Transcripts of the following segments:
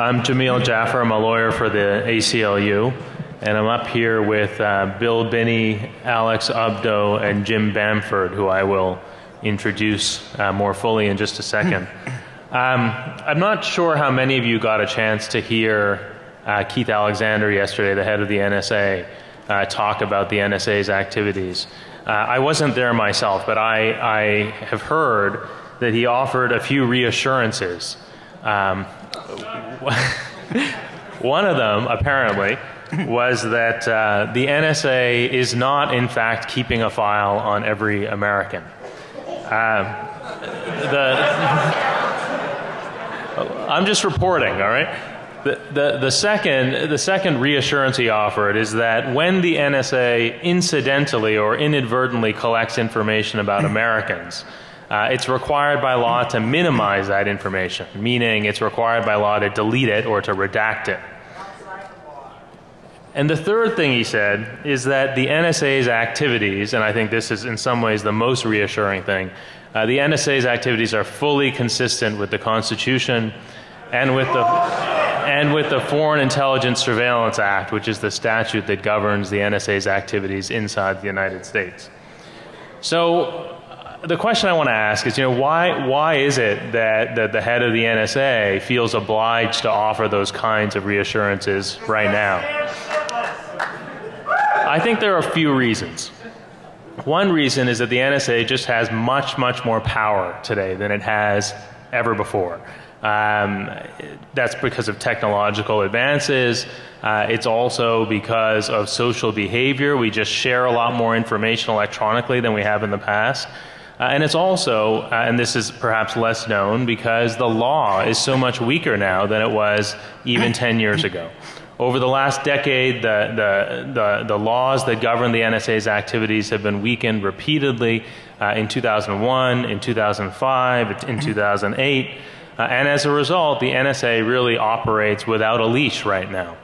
I'm Jameel Jaffer. I'm a lawyer for the ACLU, and I'm up here with Bill Binney, Alex Abdo, and Jim Bamford, who I will introduce more fully in just a second. I'm not sure how many of you got a chance to hear Keith Alexander yesterday, the head of the NSA, talk about the NSA's activities. I wasn't there myself, but I have heard that he offered a few reassurances. One of them, apparently, was that the NSA is not, in fact, keeping a file on every American. I'm just reporting, all right? The second reassurance he offered is that when the NSA incidentally or inadvertently collects information about Americans, it's required by law to minimize that information, meaning it's required by law to delete it or to redact it. And the third thing he said is that the NSA's activities, and I think this is in some ways the most reassuring thing, the NSA's activities are fully consistent with the Constitution and with the Foreign Intelligence Surveillance Act, which is the statute that governs the NSA's activities inside the United States. So the question I want to ask is, why is it that the head of the NSA feels obliged to offer those kinds of reassurances right now? I think there are a few reasons. One reason is that the NSA just has much, much more power today than it has ever before. That's because of technological advances. It's also because of social behavior. We just share a lot more information electronically than we have in the past. And it's also, and this is perhaps less known, because the law is so much weaker now than it was even 10 years ago. Over the last decade, the laws that govern the NSA's activities have been weakened repeatedly in 2001, in 2005, in 2008. And as a result, the NSA really operates without a leash right now.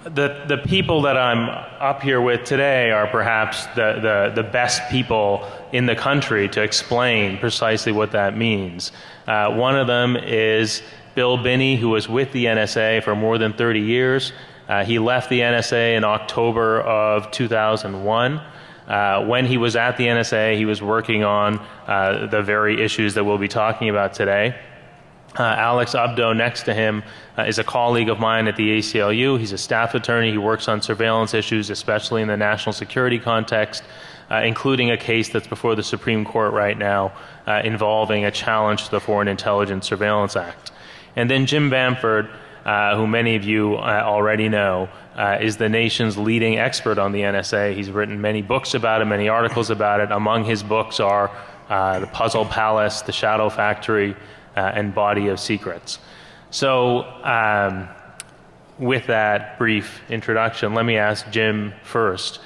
The people that I'm up here with today are perhaps the best people in the country to explain precisely what that means. One of them is Bill Binney, who was with the NSA for more than 30 years. He left the NSA in October of 2001. When he was at the NSA, he was working on the very issues that we'll be talking about today. Alex Abdo, next to him, is a colleague of mine at the ACLU. He's a staff attorney. He works on surveillance issues, especially in the national security context, including a case that's before the Supreme Court right now involving a challenge to the Foreign Intelligence Surveillance Act. And then Jim Bamford, who many of you already know, is the nation's leading expert on the NSA. He's written many books about it, many articles about it. Among his books are The Puzzle Palace, The Shadow Factory, and Body of Secrets. So with that brief introduction, let me ask Jim first.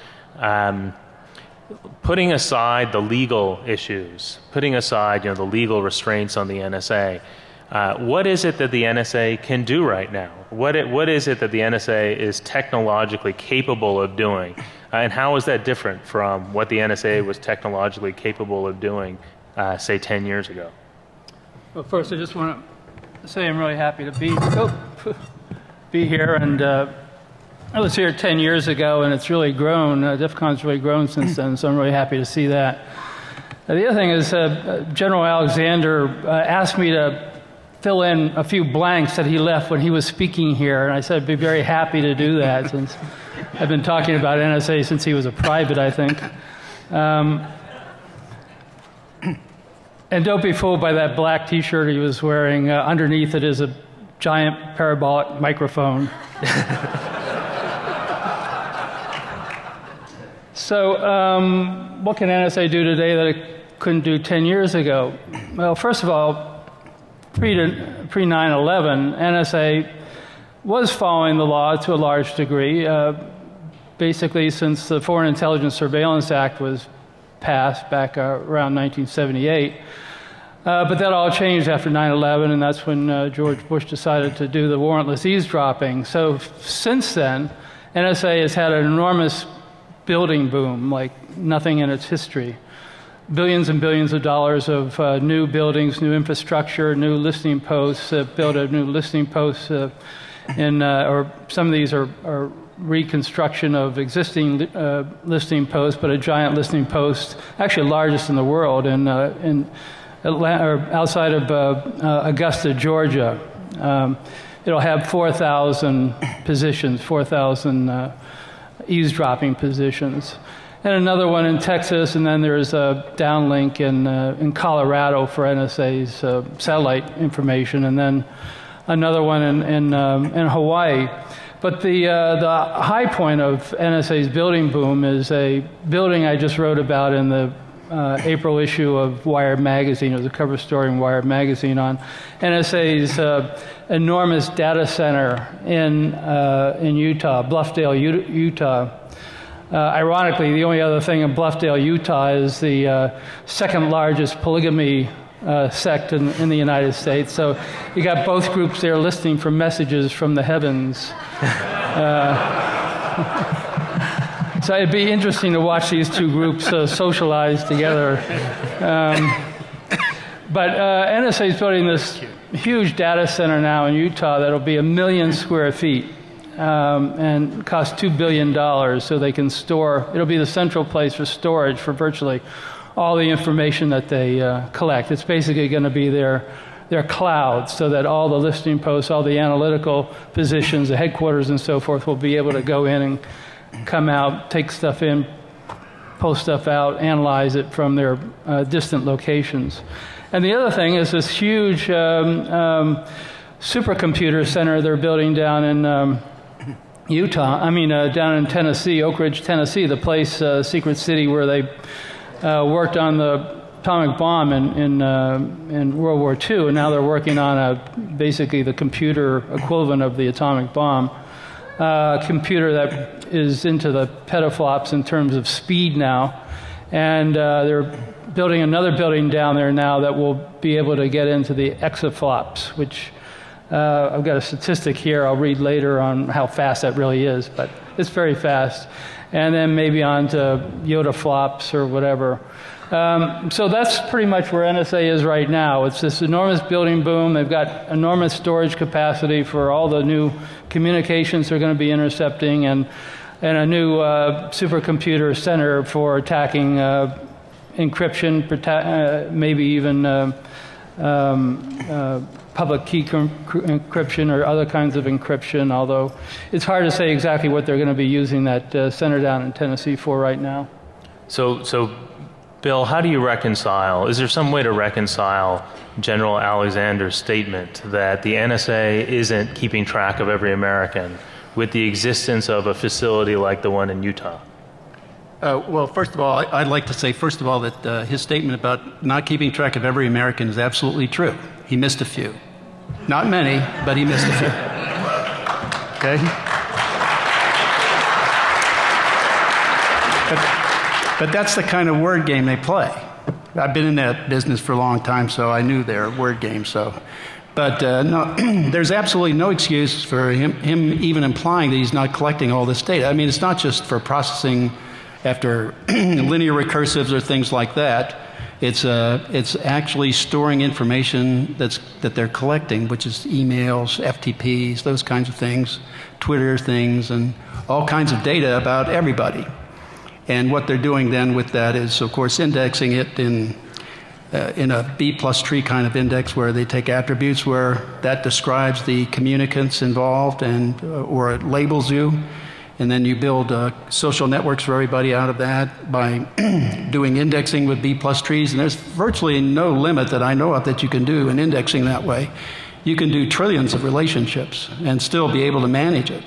Putting aside the legal issues, putting aside the legal restraints on the NSA, what is it that the NSA can do right now? What is it that the NSA is technologically capable of doing? And how is that different from what the NSA was technologically capable of doing, say, 10 years ago? Well, first, I just want to say I'm really happy to be here. And I was here 10 years ago, and it's really grown. DEFCON's really grown since then, so I'm really happy to see that. The other thing is General Alexander asked me to fill in a few blanks that he left when he was speaking here, and I said I'd be very happy to do that since I've been talking about NSA since he was a private, I think. And don't be fooled by that black T-shirt he was wearing. Underneath it is a giant parabolic microphone. So what can NSA do today that it couldn't do 10 years ago? Well, first of all, pre-9/11, NSA was following the law to a large degree. Basically, since the Foreign Intelligence Surveillance Act was passed back around 1978. But that all changed after 9/11, and that's when George Bush decided to do the warrantless eavesdropping. So since then, NSA has had an enormous building boom like nothing in its history. billions and billions of dollars of new buildings, new infrastructure, new listing posts, built a new listing posts, or some of these are reconstruction of existing listing posts, but a giant listing post, actually largest in the world, in Atlanta, or outside of Augusta, Georgia. It'll have 4,000 positions, 4,000 eavesdropping positions. And another one in Texas, and then there's a downlink in Colorado for NSA's satellite information, and then another one in Hawaii. But the high point of NSA's building boom is a building I just wrote about in the April issue of Wired magazine. It was a cover story in Wired magazine on NSA's enormous data center in Utah, Bluffdale, Utah. Ironically, the only other thing in Bluffdale, Utah is the second largest polygamy sect in the United States. So you got both groups there listening for messages from the heavens. So it'd be interesting to watch these two groups socialize together. But NSA is building this huge data center now in Utah that'll be 1 million square feet. And cost $2 billion, so they can store. It'll be the central place for storage for virtually all the information that they collect. It's basically going to be their cloud, so that all the listing posts, all the analytical positions, the headquarters and so forth will be able to go in and come out, take stuff in, post stuff out, analyze it from their distant locations. And the other thing is this huge supercomputer center they're building down in down in Tennessee, Oak Ridge, Tennessee, the place, Secret City, where they worked on the atomic bomb in World War II, and now they're working on basically the computer equivalent of the atomic bomb. Computer that is into the petaflops in terms of speed now, and they're building another building down there now that will be able to get into the exaflops, which I've got a statistic here I'll read later on how fast that really is, but it's very fast. And then maybe on to yotaflops or whatever. So that's pretty much where NSA is right now. It's this enormous building boom. They've got enormous storage capacity for all the new communications they're going to be intercepting, and a new supercomputer center for attacking encryption, maybe even public key encryption or other kinds of encryption, although it's hard to say exactly what they're going to be using that center down in Tennessee for right now. So Bill, how do you reconcile, is there some way to reconcile General Alexander's statement that the NSA isn't keeping track of every American with the existence of a facility like the one in Utah? Well, first of all, I'd like to say, first of all, that his statement about not keeping track of every American is absolutely true. He missed a few. Not many, but he missed a few. Okay? But that's the kind of word game they play. I've been in that business for a long time, so I knew their word game. But no, there's absolutely no excuse for him even implying that he's not collecting all this data. I mean, it's not just for processing after linear recursives or things like that. It's actually storing information that they're collecting, which is emails, FTPs, those kinds of things, Twitter things, and all kinds of data about everybody. And what they're doing then with that is, of course, indexing it in a B+ tree kind of index, where they take attributes where that describes the communicants involved, or it labels you. And then you build social networks for everybody out of that by doing indexing with B+ trees. And there's virtually no limit that I know of that you can do in indexing that way. You can do trillions of relationships and still be able to manage it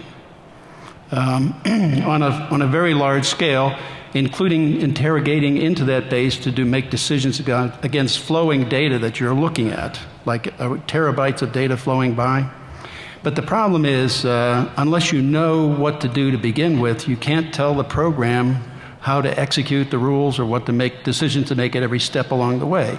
on a very large scale, including interrogating into that base to make decisions against flowing data that you're looking at, like terabytes of data flowing by. But the problem is, unless you know what to do to begin with, you can't tell the program how to execute the rules or what to make decisions to make at every step along the way.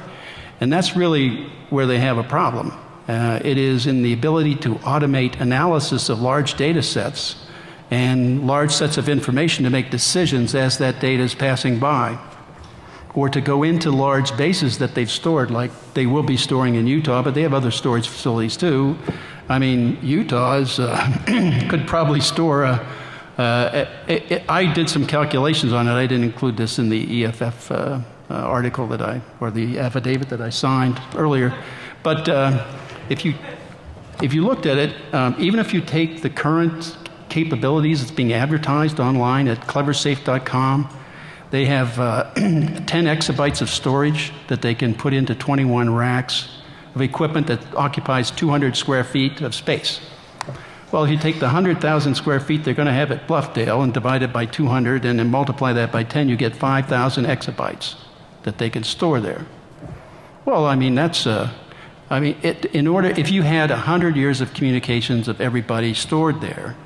And that's really where they have a problem. It is in the ability to automate analysis of large data sets and large sets of information to make decisions as that data is passing by. or to go into large bases that they've stored, like they will be storing in Utah, but they have other storage facilities too. I mean, Utah is, could probably store I did some calculations on it. I didn't include this in the EFF article or the affidavit that I signed earlier. But if you looked at it, even if you take the current capabilities that's being advertised online at cleversafe.com, they have 10 exabytes of storage that they can put into 21 racks of equipment that occupies 200 square feet of space. Well, if you take the 100,000 square feet they're going to have at Bluffdale and divide it by 200 and then multiply that by 10, you get 5,000 exabytes that they can store there. Well, I mean, that's, if you had 100 years of communications of everybody stored there,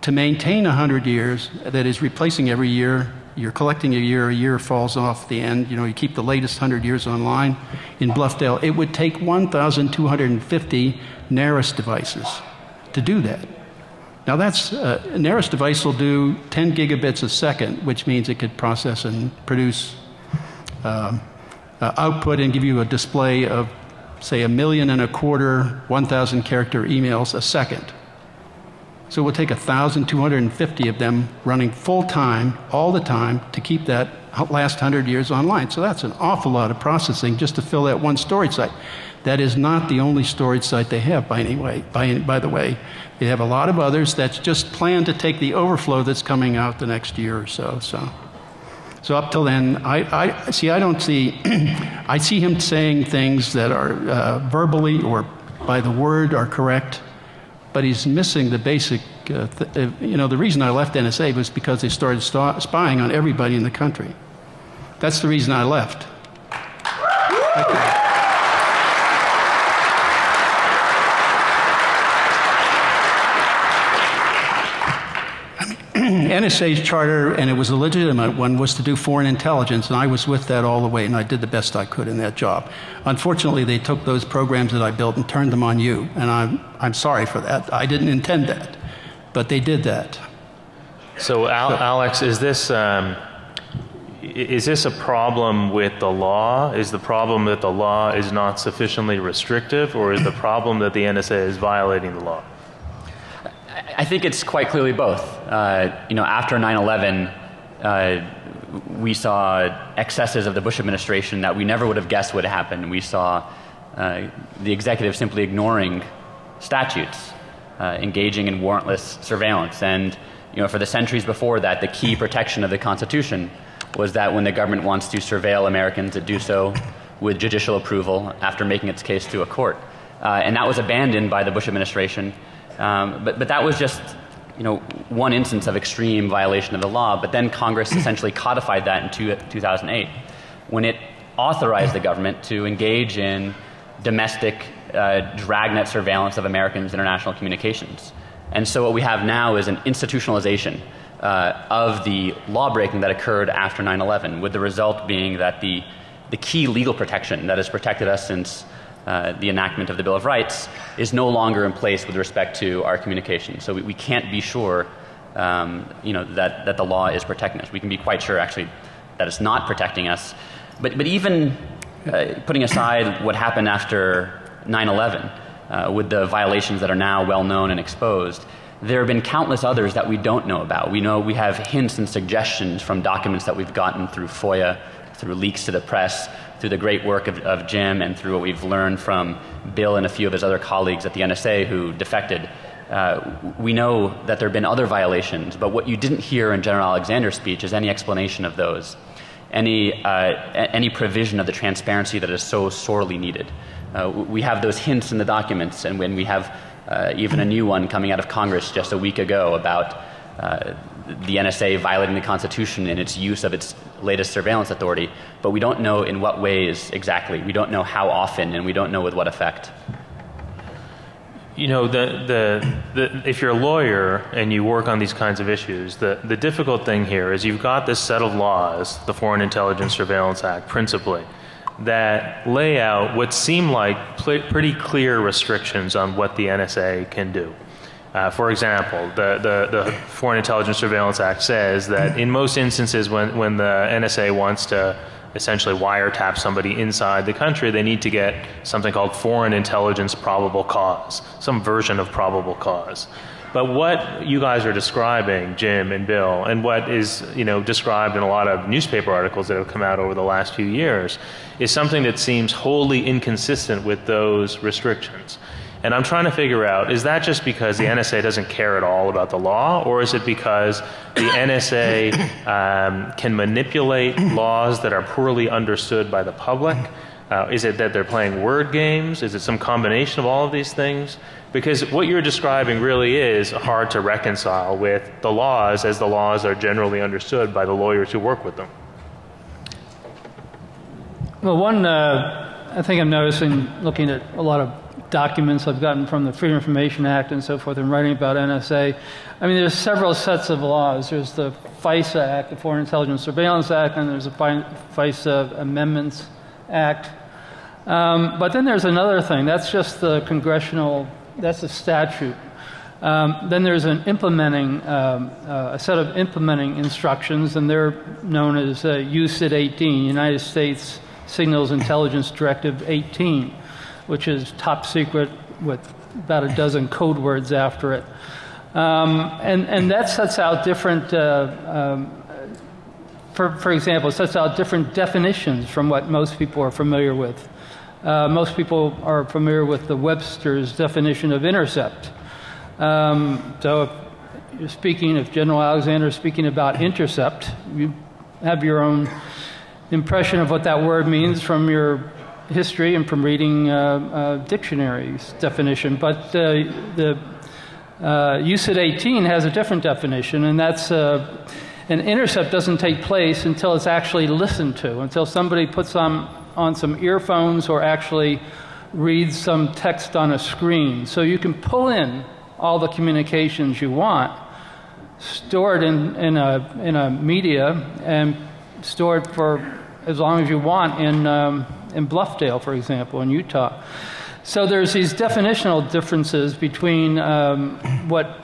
to maintain 100 years, that is replacing every year, you're collecting a year falls off the end, you keep the latest 100 years online in Bluffdale, it would take 1,250 NARIS devices to do that. Now that's, a NARIS device will do 10 gigabits a second, which means it could process and produce output and give you a display of, say, 1.25 million 1,000 character emails a second. So it would take 1,250 of them running full time, all the time, to keep that last 100 years online. So that's an awful lot of processing just to fill that one storage site. That is not the only storage site they have, by the way. They have a lot of others that's just planned to take the overflow that's coming out the next year or so. So up till then, I see him saying things that are verbally or by the word are correct, but he's missing the basic, the reason I left NSA was because they started spying on everybody in the country. That's the reason I left. Okay. NSA's charter, and it was a legitimate one, was to do foreign intelligence, and I was with that all the way, and I did the best I could in that job. Unfortunately, they took those programs that I built and turned them on you, and I'm sorry for that. I didn't intend that, but they did that. So, Alex, is this a problem with the law? Is the problem that the law is not sufficiently restrictive, or is the problem that the NSA is violating the law? I think it's quite clearly both. After 9/11, we saw excesses of the Bush administration that we never would have guessed would happen. We saw the executive simply ignoring statutes, engaging in warrantless surveillance. And for the centuries before that, the key protection of the Constitution was that when the government wants to surveil Americans, it do so with judicial approval after making its case to a court. And that was abandoned by the Bush administration. But that was just, one instance of extreme violation of the law. But then Congress essentially codified that in 2008 when it authorized the government to engage in domestic dragnet surveillance of Americans' international communications. And so what we have now is an institutionalization of the law-breaking that occurred after 9/11, with the result being that the key legal protection that has protected us since the enactment of the Bill of Rights is no longer in place with respect to our communications. So we can't be sure, that the law is protecting us. We can be quite sure, actually, that it's not protecting us. But even putting aside what happened after 9/11, with the violations that are now well known and exposed, there have been countless others that we don't know about. We know we have hints and suggestions from documents that we've gotten through FOIA, through leaks to the press, through the great work of Jim, and through what we've learned from Bill and a few of his other colleagues at the NSA who defected. We know that there have been other violations, but what you didn't hear in General Alexander's speech is any explanation of those, any provision of the transparency that is so sorely needed. We have those hints in the documents, and when we have even a new one coming out of Congress just a week ago about the NSA violating the Constitution in its use of its latest surveillance authority, but we don't know in what ways exactly. We don't know how often, and we don't know with what effect. If you're a lawyer and you work on these kinds of issues, the difficult thing here is you've got this set of laws, the Foreign Intelligence Surveillance Act principally, that lay out what seem like pretty clear restrictions on what the NSA can do. For example, the Foreign Intelligence Surveillance Act says that in most instances when the NSA wants to essentially wiretap somebody inside the country, they need to get something called foreign intelligence probable cause, some version of probable cause. But what you guys are describing, Jim and Bill, and what is, you know, described in a lot of newspaper articles that have come out over the last few years, is something that seems wholly inconsistent with those restrictions. And I'm trying to figure out, is that just because the NSA doesn't care at all about the law, or is it because the NSA can manipulate laws that are poorly understood by the public? Is it that they're playing word games? Is it some combination of all of these things? Because what you're describing really is hard to reconcile with the laws as the laws are generally understood by the lawyers who work with them. Well, one, I think I'm noticing, looking at a lot of documents I've gotten from the Freedom of Information Act and so forth and writing about NSA, I mean, there's several sets of laws. There's the FISA Act, the Foreign Intelligence Surveillance Act, and there's the FISA Amendments Act. But then there's another thing. That's just the congressional, that's a statute. Then there's an implementing, a set of implementing instructions, and they're known as USID 18, United States Signals Intelligence Directive 18, which is top secret with about a dozen code words after it. And that sets out different, for example, it sets out different definitions from what most people are familiar with. Most people are familiar with the Webster's definition of intercept. So if you're speaking, if General Alexander is speaking about intercept, you have your own impression of what that word means from your history and from reading dictionaries definition. But the USID 18 has a different definition, and that's an intercept doesn't take place until it's actually listened to, until somebody puts on some earphones or actually reads some text on a screen. So you can pull in all the communications you want, store it in a media, and store it for as long as you want in Bluffdale, for example, in Utah. So there's these definitional differences between what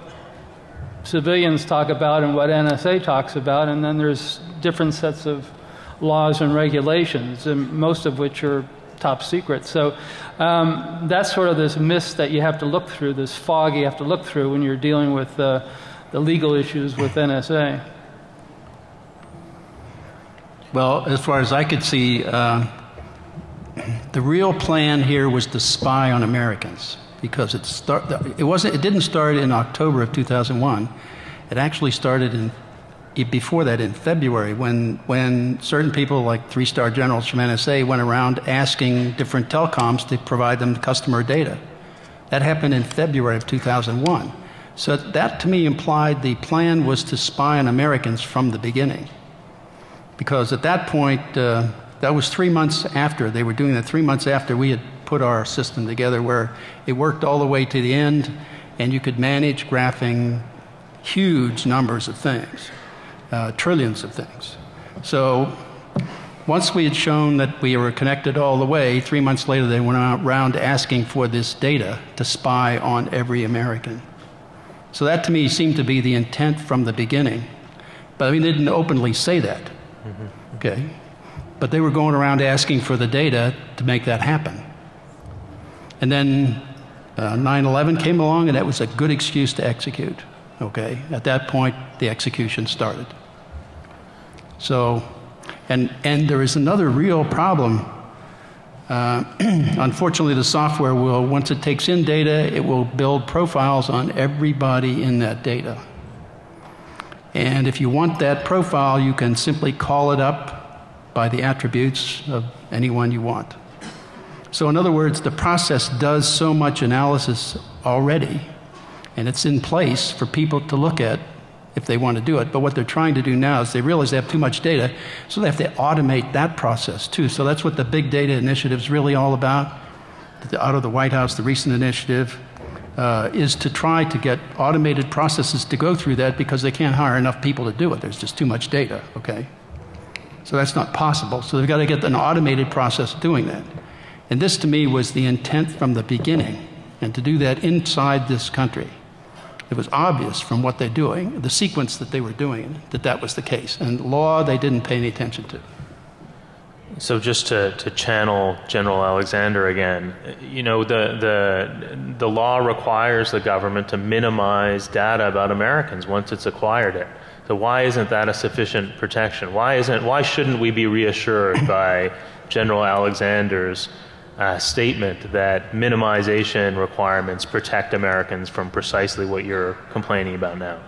civilians talk about and what NSA talks about, and then there's different sets of laws and regulations, and most of which are top secret. So that's sort of this mist that you have to look through, this fog you have to look through when you're dealing with the legal issues with NSA. Well, as far as I could see, the real plan here was to spy on Americans, because it didn't start in October of 2001. It actually started before that, in February, when certain people like three-star generals from NSA went around asking different telecoms to provide them customer data. That happened in February of 2001. So that, to me, implied the plan was to spy on Americans from the beginning. Because at that point, that was 3 months after, they were doing that 3 months after we had put our system together, where it worked all the way to the end, and you could manage graphing huge numbers of things. Trillions of things. So once we had shown that we were connected all the way, 3 months later they went around asking for this data to spy on every American. So that to me seemed to be the intent from the beginning. But I mean, they didn't openly say that. Mm-hmm. Okay? But they were going around asking for the data to make that happen. And then 9/11 came along, and that was a good excuse to execute. Okay, at that point, the execution started. So, and there is another real problem. Unfortunately, the software will, once it takes in data, it will build profiles on everybody in that data. And if you want that profile, you can simply call it up by the attributes of anyone you want. So in other words, the process does so much analysis already, and it's in place for people to look at if they want to do it. But what they're trying to do now is they realize they have too much data, so they have to automate that process too. So that's what the big data initiative is really all about. Out of the White House, the recent initiative is to try to get automated processes to go through that, because they can't hire enough people to do it. There's just too much data, okay? So that's not possible. So they've got to get an automated process doing that. And this to me was the intent from the beginning, and to do that inside this country. It was obvious from what they're doing, the sequence that they were doing, that that was the case. And law, they didn't pay any attention to. So just to channel General Alexander again, you know, the law requires the government to minimize data about Americans once it's acquired it. So why isn't that a sufficient protection? Why shouldn't we be reassured by General Alexander's statement that minimization requirements protect Americans from precisely what you're complaining about now?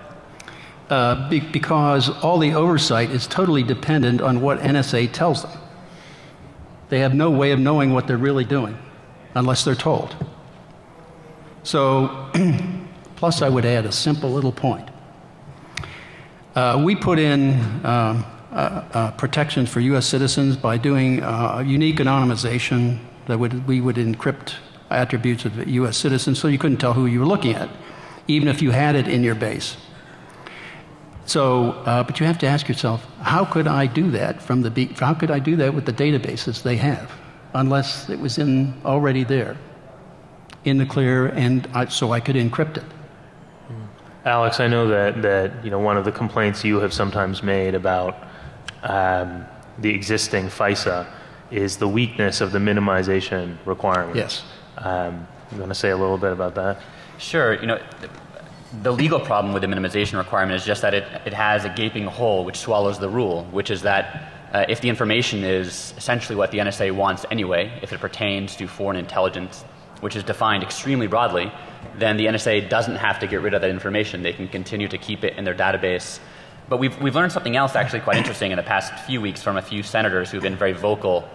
Because all the oversight is totally dependent on what NSA tells them. They have no way of knowing what they're really doing unless they're told. So, plus I would add a simple little point. We put in protections for U.S. citizens by doing unique anonymization that we would encrypt attributes of U.S. citizens so you couldn't tell who you were looking at, even if you had it in your base. So, but you have to ask yourself, how could I do that how could I do that with the databases they have, unless it was already there, in the clear, and so I could encrypt it. Alex, I know that you know, one of the complaints you have sometimes made about the existing FISA is the weakness of the minimization requirements. Yes. You want to say a little bit about that? Sure. You know, the legal problem with the minimization requirement is just that it has a gaping hole which swallows the rule, which is that if the information is essentially what the NSA wants anyway, if it pertains to foreign intelligence, which is defined extremely broadly, then the NSA doesn't have to get rid of that information. They can continue to keep it in their database. But we've learned something else actually quite interesting in the past few weeks from a few senators who've been very vocal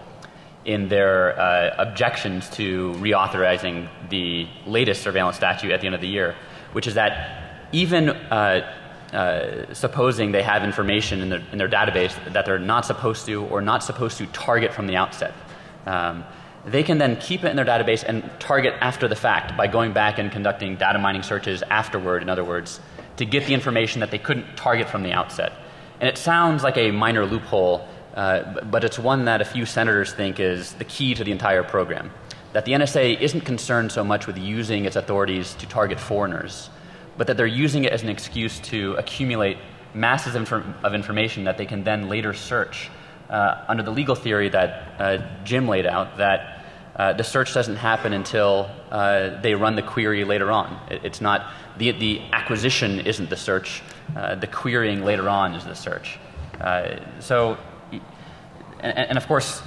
in their objections to reauthorizing the latest surveillance statute at the end of the year, which is that even supposing they have information in their database that they're not supposed to or not supposed to target from the outset, they can then keep it in their database and target after the fact by going back and conducting data mining searches afterward, in other words, to get the information that they couldn't target from the outset. And it sounds like a minor loophole, but it's one that a few senators think is the key to the entire program. That the NSA isn't concerned so much with using its authorities to target foreigners, but that they're using it as an excuse to accumulate masses of information that they can then later search under the legal theory that Jim laid out, that the search doesn't happen until they run the query later on. It's not, the acquisition isn't the search, the querying later on is the search. And of course,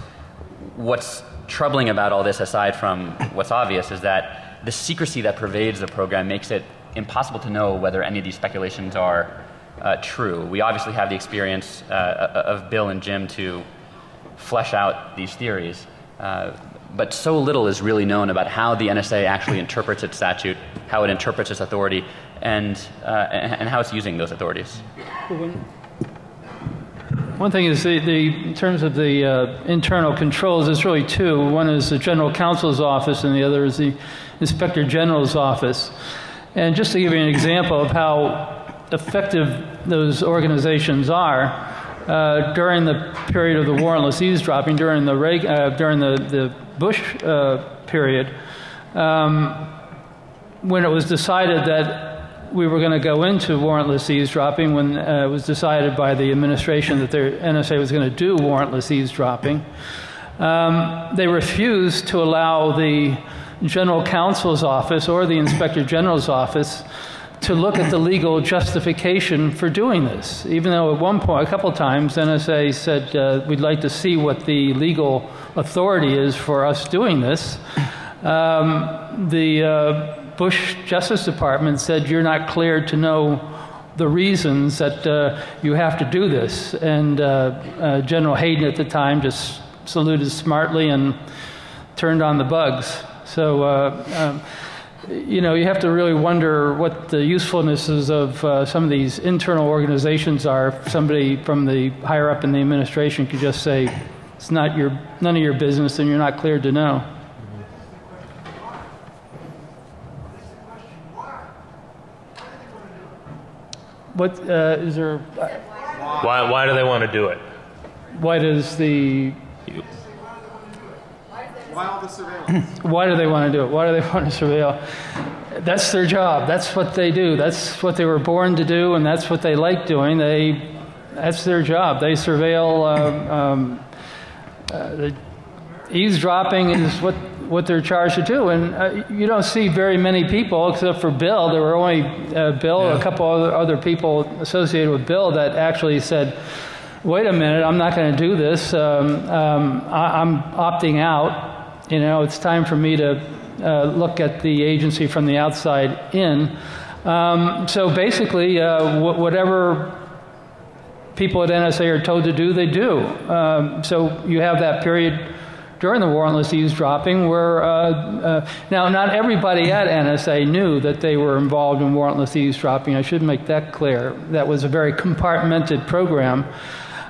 what's troubling about all this, aside from what's obvious, is that the secrecy that pervades the program makes it impossible to know whether any of these speculations are true. We obviously have the experience of Bill and Jim to flesh out these theories, but so little is really known about how the NSA actually interprets its statute, how it interprets its authority, and how it's using those authorities. One thing is in terms of the internal controls, there's really two. One is the General Counsel's office, and the other is the Inspector General's office. And just to give you an example of how effective those organizations are, during the period of the warrantless eavesdropping, during the Bush period, when it was decided that we were going to go into warrantless eavesdropping, when it was decided by the administration that the NSA was going to do warrantless eavesdropping, they refused to allow the General Counsel's office or the Inspector General's office to look at the legal justification for doing this. Even though at one point, a couple times, NSA said, we'd like to see what the legal authority is for us doing this. The Bush Justice Department said, you're not cleared to know the reasons that you have to do this. And General Hayden at the time just saluted smartly and turned on the bugs. So, you know, you have to really wonder what the usefulnesses of some of these internal organizations are. If somebody from the higher up in the administration could just say, it's not none of your business and you're not cleared to know. What is there? Why do they want to do it? Why does the? Why all the surveillance? Why do they want to do it? Why do they want to surveil? That's their job. That's what they do. That's what they were born to do, and that's what they like doing. That's their job. They surveil the eavesdropping is what they're charged to do, and you don't see very many people, except for Bill. There were only Bill, a couple other people associated with Bill that actually said, "Wait a minute, I'm not going to do this. I'm opting out. You know, it's time for me to look at the agency from the outside in." So basically, whatever people at NSA are told to do, they do. So you have that period during the warrantless eavesdropping where, now not everybody at NSA knew that they were involved in warrantless eavesdropping. I should make that clear. That was a very compartmented program.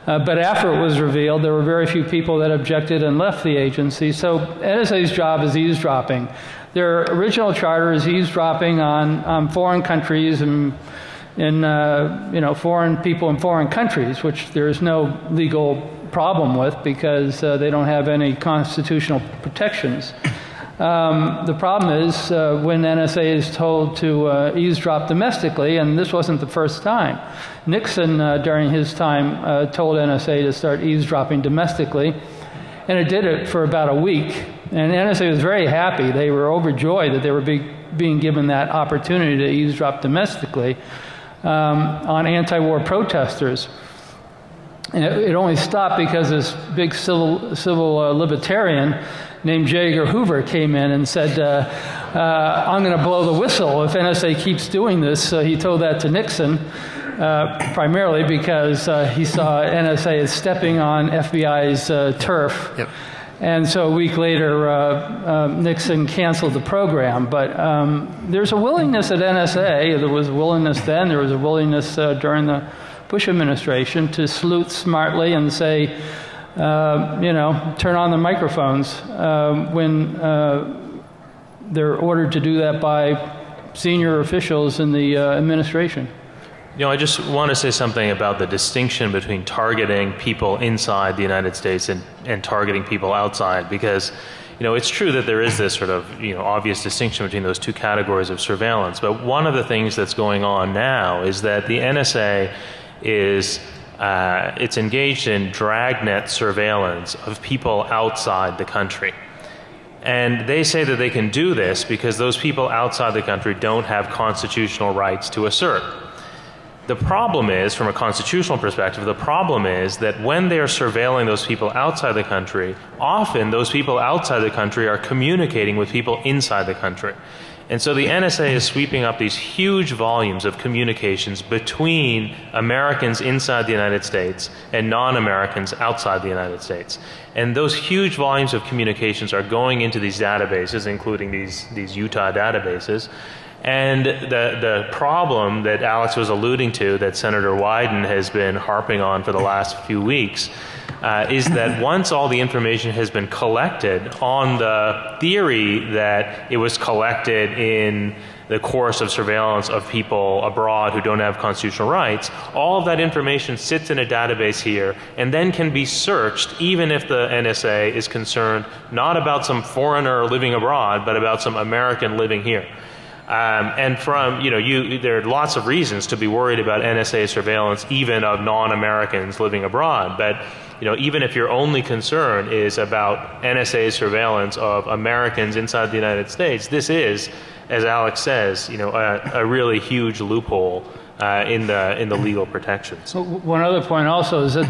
But after it was revealed, there were very few people that objected and left the agency. So NSA's job is eavesdropping. Their original charter is eavesdropping on foreign countries and foreign people in foreign countries, which there is no legal problem with because they don't have any constitutional protections. The problem is when NSA is told to eavesdrop domestically, and this wasn't the first time. Nixon, during his time, told NSA to start eavesdropping domestically, and it did it for about a week. And NSA was very happy. They were overjoyed that they were being given that opportunity to eavesdrop domestically on anti-war protesters. And it only stopped because this big civil libertarian named J. Edgar Hoover came in and said, I'm going to blow the whistle if NSA keeps doing this. He told that to Nixon, primarily because he saw NSA as stepping on FBI's turf. Yep. And so a week later, Nixon canceled the program. But there's a willingness at NSA. There was a willingness then. There was a willingness during the Bush administration to salute smartly and say, turn on the microphones when they're ordered to do that by senior officials in the administration. I just want to say something about the distinction between targeting people inside the United States and targeting people outside, because it's true that there is this sort of obvious distinction between those two categories of surveillance. But one of the things that's going on now is that the NSA is it's engaged in dragnet surveillance of people outside the country. And they say that they can do this because those people outside the country don't have constitutional rights to assert. The problem is, from a constitutional perspective, the problem is that when they are surveilling those people outside the country, often those people outside the country are communicating with people inside the country. And so the NSA is sweeping up these huge volumes of communications between Americans inside the United States and non-Americans outside the United States. And those huge volumes of communications are going into these databases, including these Utah databases. And the problem that Alex was alluding to, that Senator Wyden has been harping on for the last few weeks, is that once all the information has been collected on the theory that it was collected in the course of surveillance of people abroad who don't have constitutional rights, all of that information sits in a database here and then can be searched even if the NSA is concerned not about some foreigner living abroad, but about some American living here. And from, there are lots of reasons to be worried about NSA surveillance even of non-Americans living abroad. But, even if your only concern is about NSA surveillance of Americans inside the United States, this is, as Alex says, a really huge loophole in the legal protections. So one other point also is that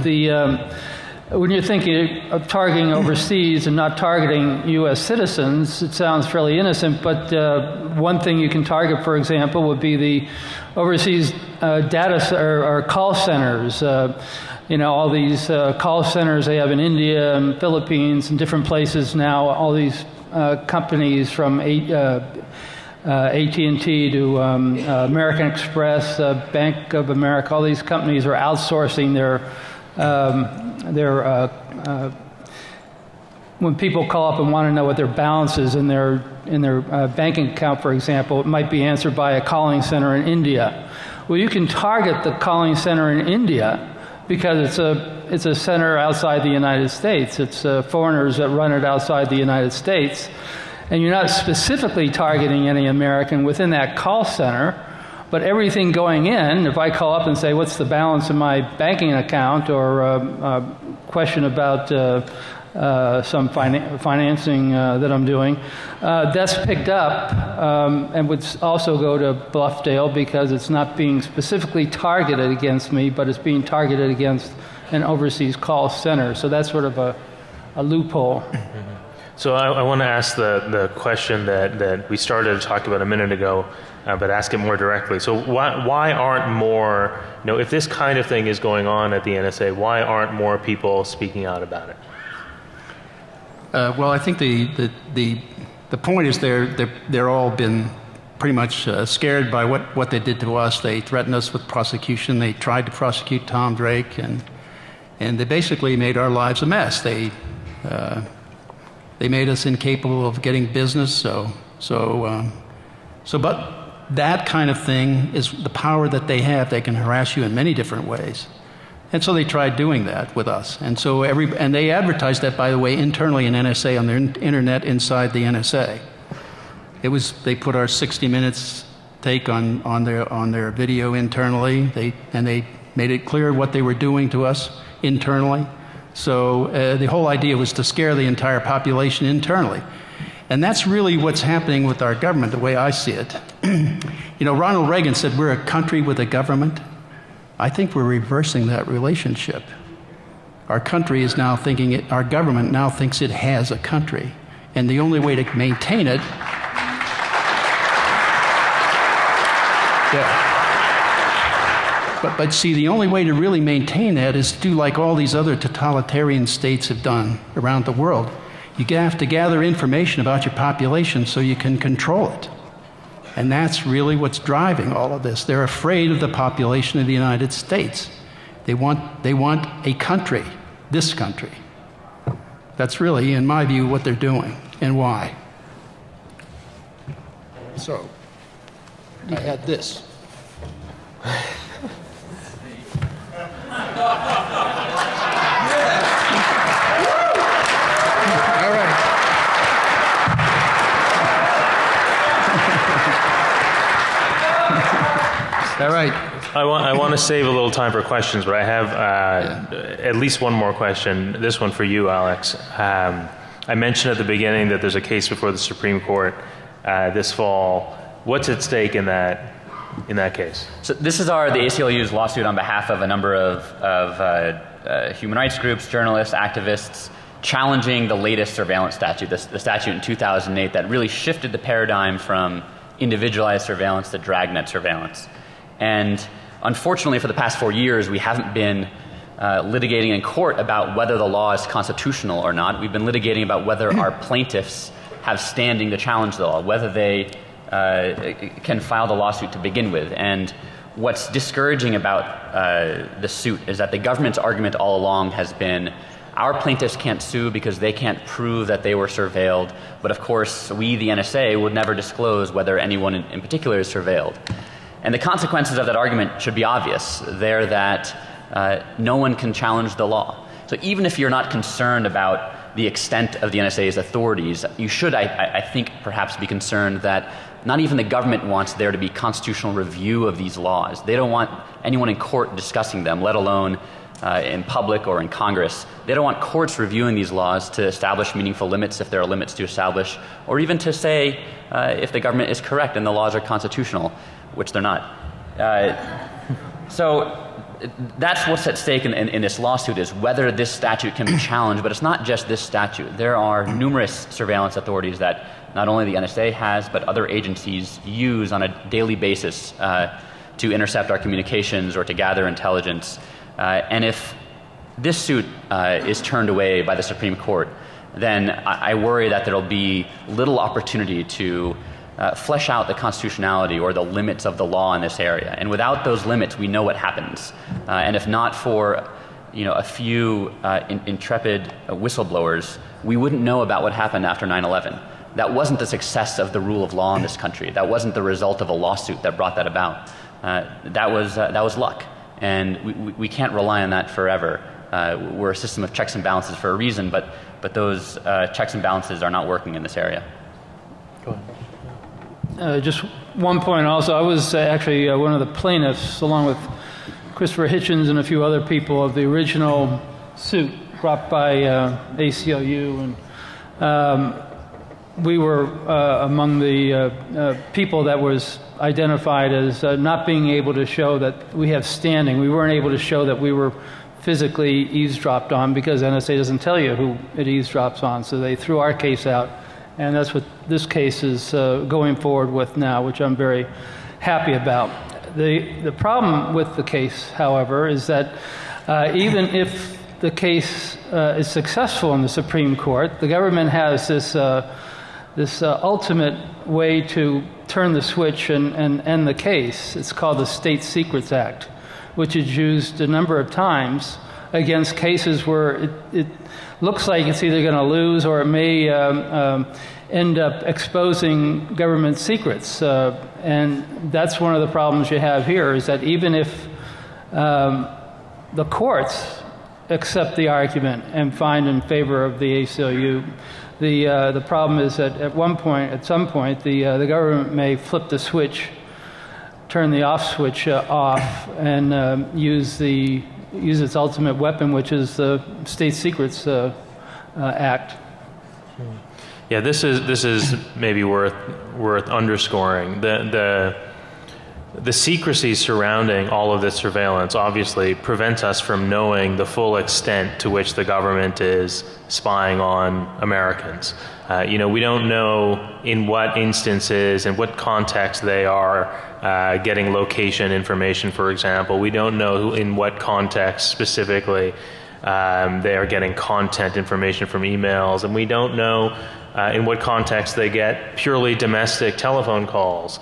when you're thinking of targeting overseas and not targeting U.S. citizens, it sounds fairly innocent, but one thing you can target, for example, would be the overseas data or call centers. All these call centers they have in India and Philippines and different places now, all these companies from AT&T to American Express, Bank of America, all these companies are outsourcing when people call up and want to know what their balance is in their banking account, for example, it might be answered by a calling center in India. Well, you can target the calling center in India because it's a center outside the United States. It's foreigners that run it outside the United States, and you're not specifically targeting any American within that call center. But everything going in, if I call up and say, what's the balance in my banking account, or a question about some financing that I'm doing. That's picked up and would also go to Bluffdale because it's not being specifically targeted against me, but it's being targeted against an overseas call center. So that's sort of a loophole. So I want to ask the question that we started to talk about a minute ago, but ask it more directly. So why aren't more, if this kind of thing is going on at the NSA, why aren't more people speaking out about it? Well, I think the point is they're all been pretty much scared by what they did to us. They threatened us with prosecution. They tried to prosecute Tom Drake, and they basically made our lives a mess. They made us incapable of getting business. But that kind of thing is the power that they have. They can harass you in many different ways. And so they tried doing that with us. And so and they advertised that, by the way, internally in NSA on their internet inside the NSA. They put our 60 Minutes take on their video internally. They made it clear what they were doing to us internally. So the whole idea was to scare the entire population internally. And that's really what's happening with our government, the way I see it. Ronald Reagan said we're a country with a government. I think we're reversing that relationship. Our country is now our government now thinks it has a country. And the only way to maintain it, But see, the only way to really maintain that is to do like all these other totalitarian states have done around the world. You have to gather information about your population so you can control it. And that's really what's driving all of this. They're afraid of the population of the United States. They want a country, this country. That's really, in my view, what they're doing and why. So, I had this. All right. All right. I want to save a little time for questions, but I have at least one more question. This one for you, Alex. I mentioned at the beginning that there's a case before the Supreme Court this fall. What's at stake in that case? So this is the ACLU's lawsuit on behalf of a number of human rights groups, journalists, activists, challenging the latest surveillance statute, the statute in 2008 that really shifted the paradigm from individualized surveillance to dragnet surveillance. And unfortunately, for the past 4 years, we haven't been litigating in court about whether the law is constitutional or not. We've been litigating about whether our plaintiffs have standing to challenge the law, whether they can file the lawsuit to begin with. And what's discouraging about the suit is that the government's argument all along has been our plaintiffs can't sue because they can't prove that they were surveilled, but of course we, the NSA, would never disclose whether anyone in particular is surveilled. And the consequences of that argument should be obvious. They're that no one can challenge the law. So even if you're not concerned about the extent of the NSA's authorities, you should, I think, perhaps be concerned that not even the government wants there to be constitutional review of these laws. They don't want anyone in court discussing them, let alone in public or in Congress. They don't want courts reviewing these laws to establish meaningful limits if there are limits to establish, or even to say if the government is correct and the laws are constitutional, which they're not. So that's what's at stake in this lawsuit, is whether this statute can be challenged. But it's not just this statute. There are numerous surveillance authorities that not only the NSA has, but other agencies use on a daily basis to intercept our communications or to gather intelligence. And if this suit is turned away by the Supreme Court, then I worry that there will be little opportunity to flesh out the constitutionality or the limits of the law in this area. And without those limits, we know what happens. And if not for a few intrepid whistleblowers, we wouldn't know about what happened after 9/11. That wasn't the success of the rule of law in this country. That wasn't the result of a lawsuit that brought that about. That was luck. And we can't rely on that forever. We're a system of checks and balances for a reason, but those checks and balances are not working in this area. Go ahead. Just one point also. I was actually one of the plaintiffs, along with Christopher Hitchens and a few other people, of the original suit brought by ACLU, and we were among the people that was identified as not being able to show that we have standing. We weren't able to show that we were physically eavesdropped on because NSA doesn't tell you who it eavesdrops on, so they threw our case out, and that's what this case is going forward with now, which I'm very happy about. The problem with the case, however, is that even if the case is successful in the Supreme Court, the government has this ultimate way to turn the switch and end the case. It's called the State Secrets Act, which is used a number of times against cases where it looks like it's either going to lose or it may end up exposing government secrets. And that's one of the problems you have here, is that even if the courts accept the argument and find in favor of the ACLU, the problem is that at some point, the government may flip the switch, turn the off switch off, and use its ultimate weapon, which is the State Secrets Act. Yeah, this is maybe worth underscoring. The secrecy surrounding all of this surveillance obviously prevents us from knowing the full extent to which the government is spying on Americans. We don't know in what instances and what context they are getting location information, for example. We don't know in what context specifically they are getting content information from emails, and we don't know in what context they get purely domestic telephone calls.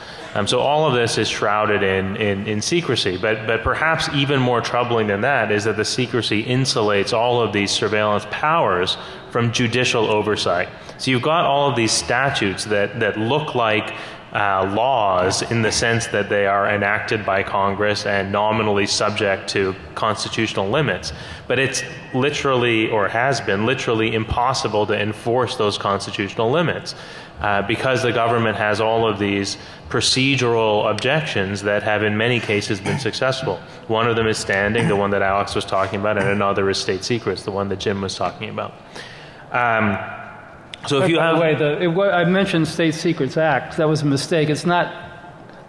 So all of this is shrouded in secrecy. But perhaps even more troubling than that is that the secrecy insulates all of these surveillance powers from judicial oversight. So you've got all of these statutes that look like laws in the sense that they are enacted by Congress and nominally subject to constitutional limits. But it's literally, or has been literally, impossible to enforce those constitutional limits because the government has all of these procedural objections that have in many cases been successful. One of them is standing, the one that Alex was talking about, and another is state secrets, the one that Jim was talking about. So if you have... By the way, I mentioned State Secrets Act. That was a mistake. It's not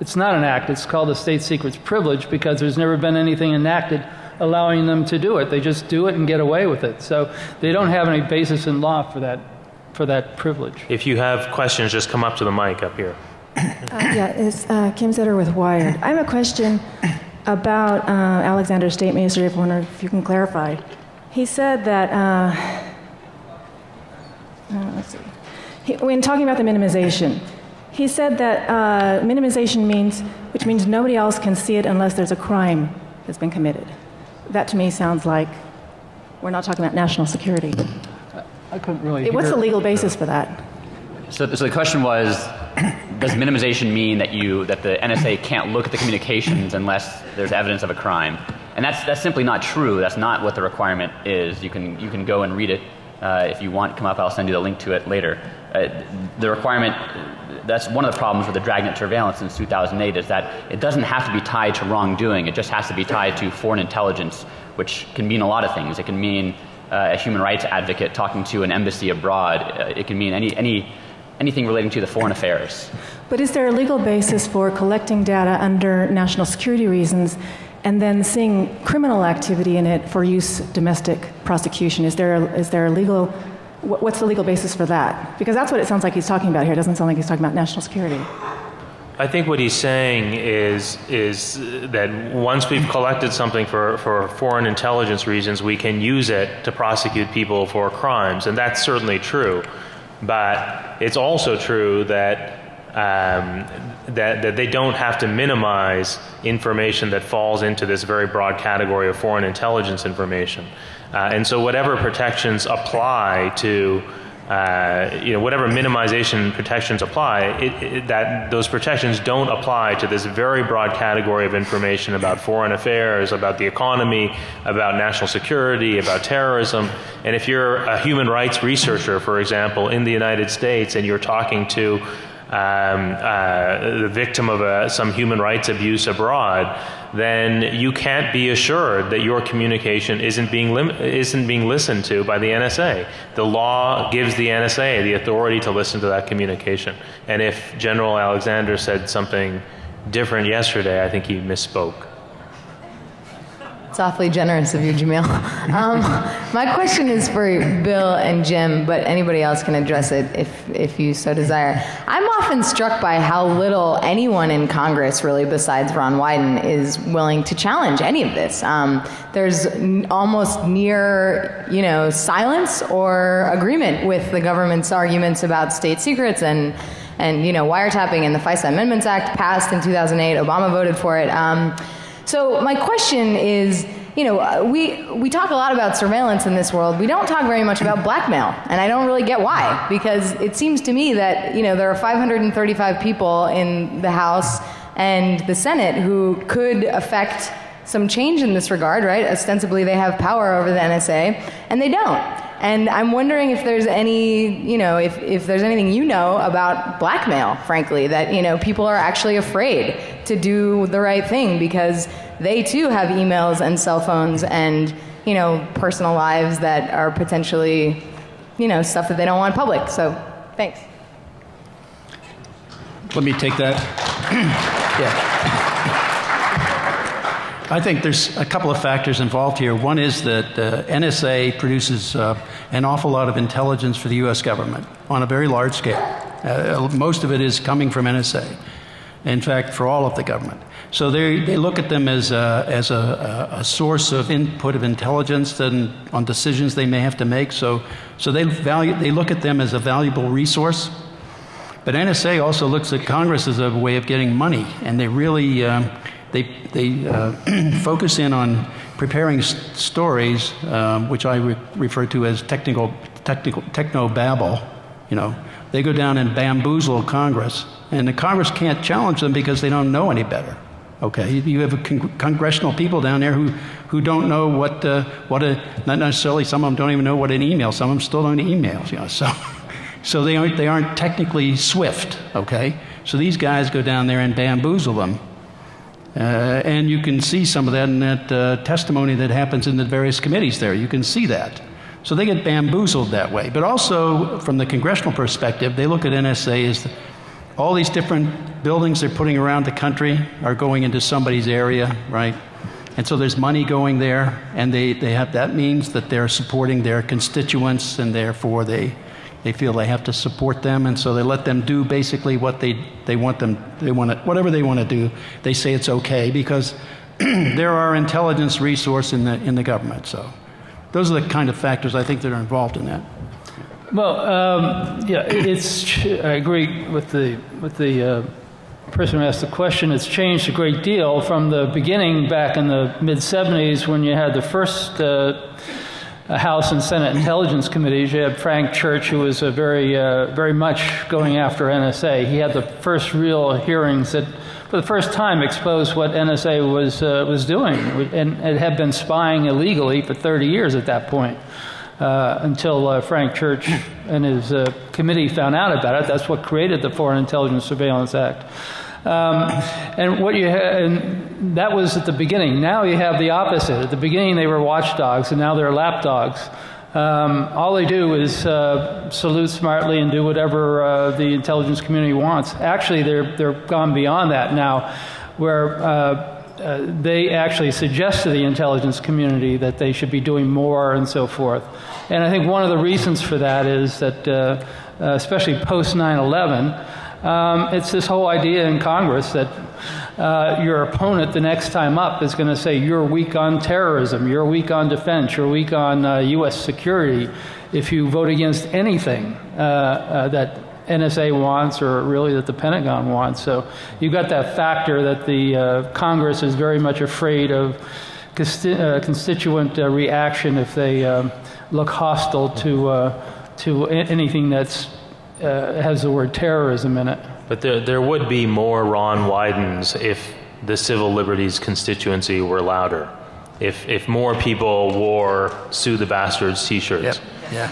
an act. It's called the State Secrets Privilege because there's never been anything enacted allowing them to do it. They just do it and get away with it. So they don't have any basis in law for that privilege. If you have questions, just come up to the mic up here. It's Kim Zetter with Wired. I have a question about Alexander's statement yesterday. I wonder if you can clarify. He said that... let's see. When talking about the minimization, he said that minimization which means nobody else can see it unless there's a crime that's been committed. That to me sounds like we're not talking about national security. I couldn't really hear. What's the legal basis for that? So the question was, does minimization mean that the NSA can't look at the communications unless there's evidence of a crime? And that's simply not true. That's not what the requirement is. You can go and read it. If you want, come up, I'll send you the link to it later. The requirement, that's one of the problems with the dragnet surveillance since 2008, is that it doesn't have to be tied to wrongdoing. It just has to be tied to foreign intelligence, which can mean a lot of things. It can mean a human rights advocate talking to an embassy abroad. It can mean anything relating to the foreign affairs. But is there a legal basis for collecting data under national security reasons and then seeing criminal activity in it for use domestic prosecution? Is there a legal, what's the legal basis for that? Because that's what it sounds like he's talking about here. It doesn't sound like he's talking about national security. I think what he's saying is that once we've collected something for foreign intelligence reasons, we can use it to prosecute people for crimes, and that's certainly true. But it's also true that that they don't have to minimize information that falls into this very broad category of foreign intelligence information. And so whatever protections apply to, whatever minimization protections apply, that those protections don't apply to this very broad category of information about foreign affairs, about the economy, about national security, about terrorism. And if you're a human rights researcher, for example, in the United States, and you're talking to the victim of some human rights abuse abroad, then you can't be assured that your communication isn't being listened to by the NSA. The law gives the NSA the authority to listen to that communication. And if General Alexander said something different yesterday, I think he misspoke. It's awfully generous of you, Jameel. My question is for Bill and Jim, but anybody else can address it if you so desire. I'm often struck by how little anyone in Congress, really, besides Ron Wyden, is willing to challenge any of this. There's almost near, silence or agreement with the government's arguments about state secrets and wiretapping, and the FISA Amendments Act passed in 2008. Obama voted for it. So my question is, we talk a lot about surveillance in this world. We don't talk very much about blackmail, and I don't really get why, because it seems to me that, there are 535 people in the House and the Senate who could affect some change in this regard, right? Ostensibly they have power over the NSA, and they don't. And I'm wondering if there's any, if there's anything about blackmail, frankly, that, people are actually afraid to do the right thing because they too have emails and cell phones and, personal lives that are potentially, stuff that they don't want public. So, thanks. Let me take that. Yeah. I think there's a couple of factors involved here. One is that NSA produces an awful lot of intelligence for the U.S. government on a very large scale. Most of it is coming from NSA. In fact, for all of the government. So they look at them as a source of input of intelligence on decisions they may have to make. So they look at them as a valuable resource. But NSA also looks at Congress as a way of getting money, and they really they focus in on preparing stories, which I refer to as techno babble. They go down and bamboozle Congress, and the Congress can't challenge them because they don't know any better. Okay, you have congressional people down there who don't know what not necessarily, some of them don't even know what an email. Some of them still don't email. So they aren't technically swift. Okay, so these guys go down there and bamboozle them. And you can see some of that in that testimony that happens in the various committees there. You can see that. So they get bamboozled that way. But also, from the congressional perspective, they look at NSA as all these different buildings they're putting around the country are going into somebody's area, right? And so there's money going there, and that means that they're supporting their constituents, and therefore they feel they have to support them, and so they let them do basically what whatever they want to do. They say it's okay because they're our intelligence resource in the government. So those are the kind of factors I think that are involved in that. Well, I agree with the person who asked the question. It's changed a great deal from the beginning back in the mid-'70s when you had the first House and Senate Intelligence Committees. You had Frank Church, who was very much going after NSA. He had the first real hearings that, for the first time, exposed what NSA was doing, and it had been spying illegally for 30 years at that point, until Frank Church and his committee found out about it. That's what created the Foreign Intelligence Surveillance Act. And that was at the beginning. Now you have the opposite. At the beginning they were watchdogs, and now they're lapdogs. All they do is salute smartly and do whatever the intelligence community wants. Actually, they're gone beyond that now, where they actually suggest to the intelligence community that they should be doing more and so forth. And I think one of the reasons for that is that, especially post 9/11, it's this whole idea in Congress that your opponent the next time up is going to say you're weak on terrorism, you're weak on defense, you're weak on U.S. security if you vote against anything that NSA wants or really that the Pentagon wants. So you've got that factor that the Congress is very much afraid of constituent reaction if they look hostile to anything that's has the word terrorism in it. But there would be more Ron Wydens if the civil liberties constituency were louder. If more people wore "Sue the Bastards" T-shirts. Yep. Yeah.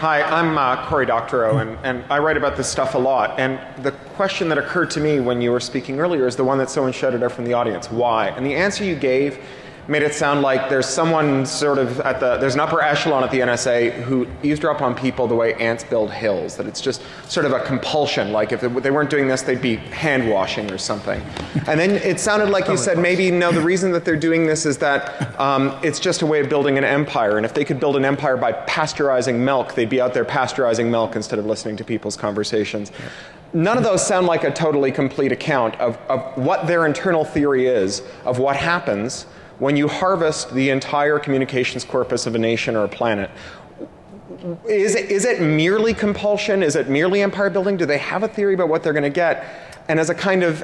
Hi, I'm Cory Doctorow, and I write about this stuff a lot. And the question that occurred to me when you were speaking earlier is the one that someone shouted out from the audience. Why? And the answer you gave made it sound like there's someone sort of there's an upper echelon at the NSA who eavesdrop on people the way ants build hills, that it's just sort of a compulsion, like if they weren't doing this, they'd be hand washing or something. And then it sounded like you said maybe, no, the reason that they're doing this is that it's just a way of building an empire, and if they could build an empire by pasteurizing milk, they'd be out there pasteurizing milk instead of listening to people's conversations. None of those sound like a totally complete account of what their internal theory is of what happens when you harvest the entire communications corpus of a nation or a planet. Is it merely compulsion? Is it merely empire building? Do they have a theory about what they're going to get? And as a kind of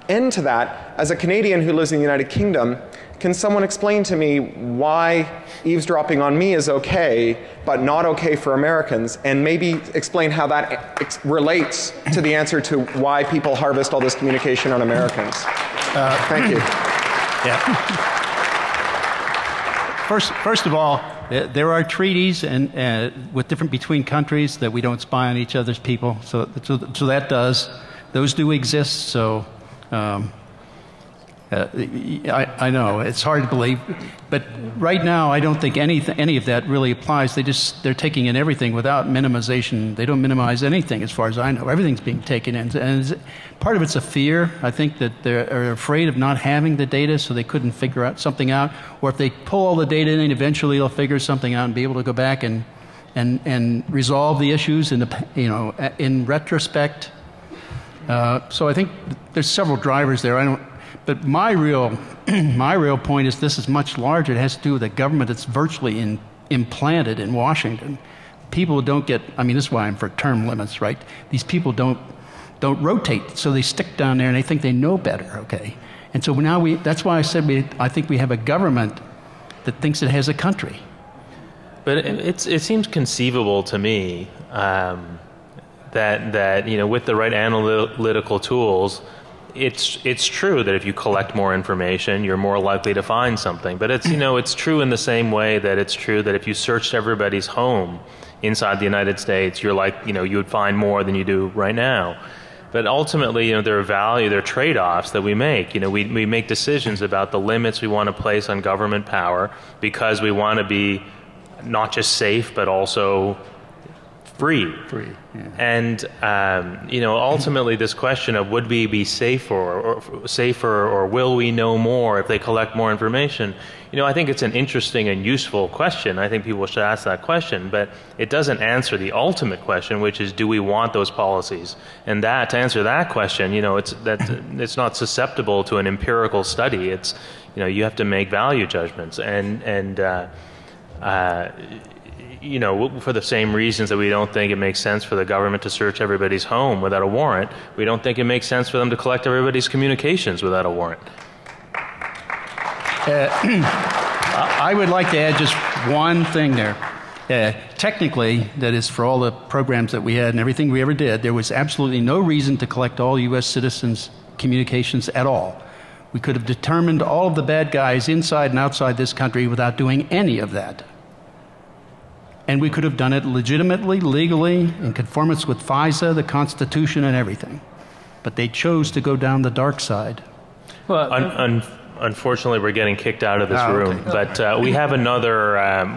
end to that, as a Canadian who lives in the United Kingdom, can someone explain to me why eavesdropping on me is okay, but not okay for Americans, and maybe explain how that relates to the answer to why people harvest all this communication on Americans? Thank you. Yeah. First of all, there are treaties with different between countries that we don't spy on each other's people. So that does. Those do exist. So I know it's hard to believe, but right now I don't think any of that really applies. They're taking in everything without minimization. They don't minimize anything, as far as I know. Everything's being taken in, and part of it's a fear. I think that they're afraid of not having the data, so they couldn't figure out something out. Or if they pull all the data in, eventually they'll figure something out and be able to go back and resolve the issues in retrospect. So I think there's several drivers there. But my real point is this is much larger. It has to do with a government that's virtually implanted in Washington. People don't get, this is why I'm for term limits, right? These people don't rotate, so they stick down there and they think they know better, okay? And so now that's why I said I think we have a government that thinks it has a country. But it seems conceivable to me that with the right analytical tools, it's true that if you collect more information, you're more likely to find something. But it's true in the same way that it's true that if you searched everybody's home inside the United States, you would find more than you do right now. But ultimately, there are trade-offs that we make. We make decisions about the limits we want to place on government power because we want to be not just safe but also free. Yeah. And ultimately, this question of would we be safer or will we know more if they collect more information? I think it's an interesting and useful question. I think people should ask that question, but it doesn't answer the ultimate question, which is, do we want those policies? And to answer that question, it's not susceptible to an empirical study. It's you have to make value judgments for the same reasons that we don't think it makes sense for the government to search everybody's home without a warrant, we don't think it makes sense for them to collect everybody's communications without a warrant. I would like to add just one thing there. Technically, that is, for all the programs that we had and everything we ever did, there was absolutely no reason to collect all U.S. citizens' communications at all. We could have determined all of the bad guys inside and outside this country without doing any of that. And we could have done it legitimately, legally, in conformance with FISA, the Constitution, and everything. But they chose to go down the dark side. Well, unfortunately, we're getting kicked out of this room. Okay. But we have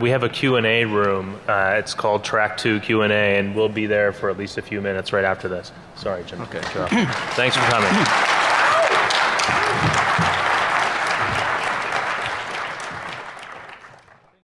we have a Q&A room. It's called Track 2 Q&A, and we'll be there for at least a few minutes right after this. Sorry, Jim. Okay. Thanks for coming.